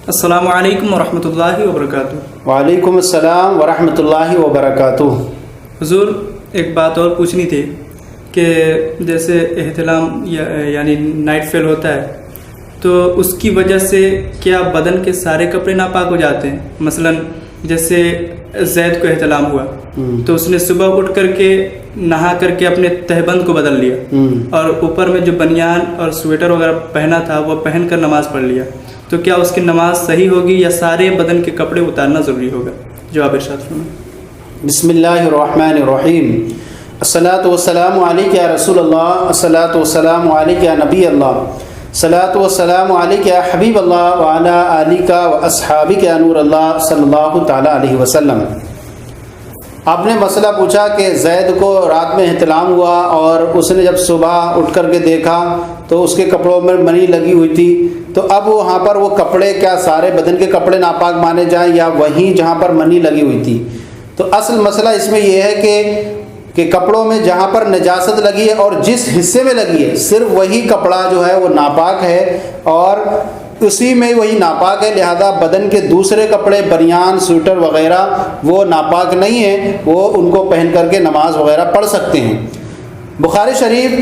السلام علیکم ورحمۃ اللہ وبرکاتہ۔ وعلیکم السلام ورحمۃ اللہ وبرکاتہ۔ حضور، ایک بات اور پوچھنی تھی کہ جیسے احتلام یعنی نائٹ فیل ہوتا ہے تو اس کی وجہ سے کیا بدن کے سارے کپڑے ناپاک ہو جاتے ہیں؟ مثلا جیسے زید کو احتلام ہوا تو اس نے صبح اٹھ کر کے نہا کر کے اپنے تہبند کو بدل لیا اور اوپر میں جو بنیان اور سویٹر وغیرہ پہنا تھا وہ پہن کر نماز پڑھ لیا، تو کیا اس کی نماز صحیح ہوگی یا سارے بدن کے کپڑے اتارنا ضروری ہوگا؟ جواب ارشاد فرمائیں۔ بسم اللہ الرحمن الرحیم۔ الصلاۃ والسلام علیک یا رسول اللہ، الصلاۃ والسلام علیک یا نبی اللہ، الصلاۃ والسلام علیک یا حبیب اللہ وعلی آلک و اصحابک یا نور اللہ صلی اللہ تعالیٰ علیہ وسلم۔ آپ نے مسئلہ پوچھا کہ زید کو رات میں احتلام ہوا اور اس نے جب صبح اٹھ کر کے دیکھا تو اس کے کپڑوں میں منی لگی ہوئی تھی، تو اب وہاں پر وہ کپڑے کیا سارے بدن کے کپڑے ناپاک مانے جائیں یا وہیں جہاں پر منی لگی ہوئی تھی؟ تو اصل مسئلہ اس میں یہ ہے کہ کپڑوں میں جہاں پر نجاست لگی ہے اور جس حصے میں لگی ہے صرف وہی کپڑا جو ہے وہ ناپاک ہے اور اسی میں وہی ناپاک ہے، لہذا بدن کے دوسرے کپڑے بنیان سویٹر وغیرہ وہ ناپاک نہیں ہیں، وہ ان کو پہن کر کے نماز وغیرہ پڑھ سکتے ہیں۔ بخاری شریف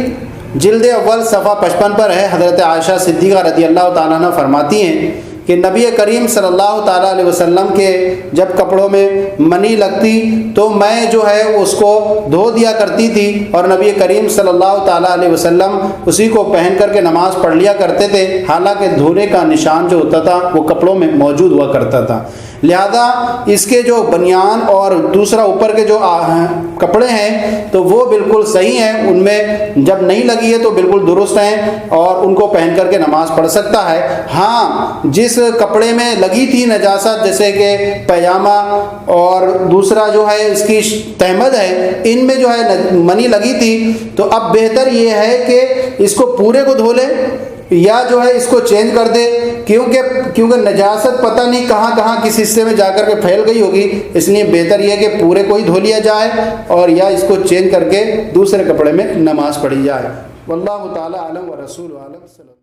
جلد اول صفحہ 55 پر ہے، حضرت عائشہ صدیقہ رضی اللہ تعالیٰ عنہ فرماتی ہیں کہ نبی کریم صلی اللہ تعالیٰ علیہ وسلم کے جب کپڑوں میں منی لگتی تو میں جو ہے اس کو دھو دیا کرتی تھی اور نبی کریم صلی اللہ تعالیٰ علیہ وسلم اسی کو پہن کر کے نماز پڑھ لیا کرتے تھے، حالانکہ دھونے کا نشان جو ہوتا تھا وہ کپڑوں میں موجود ہوا کرتا تھا۔ لہذا اس کے جو بنیان اور دوسرا اوپر کے جو کپڑے ہیں تو وہ بالکل صحیح ہیں، ان میں جب نہیں لگی ہے تو بالکل درست ہیں اور ان کو پہن کر کے نماز پڑھ سکتا ہے۔ ہاں، جس کپڑے میں لگی تھی نجاست جیسے کہ پیجامہ اور دوسرا جو ہے اس کی تہمد ہے، ان میں جو ہے منی لگی تھی تو اب بہتر یہ ہے کہ اس کو پورے کو دھو لے یا جو ہے اس کو چینج کر دے، کیونکہ نجاست پتہ نہیں کہاں کہاں کس حصے میں جا کر کے پھیل گئی ہوگی، اس لیے بہتر یہ ہے کہ پورے کو ہی دھو لیا جائے اور یا اس کو چینج کر کے دوسرے کپڑے میں نماز پڑھی جائے۔ واللہ تعالی عالم و رسول عالم۔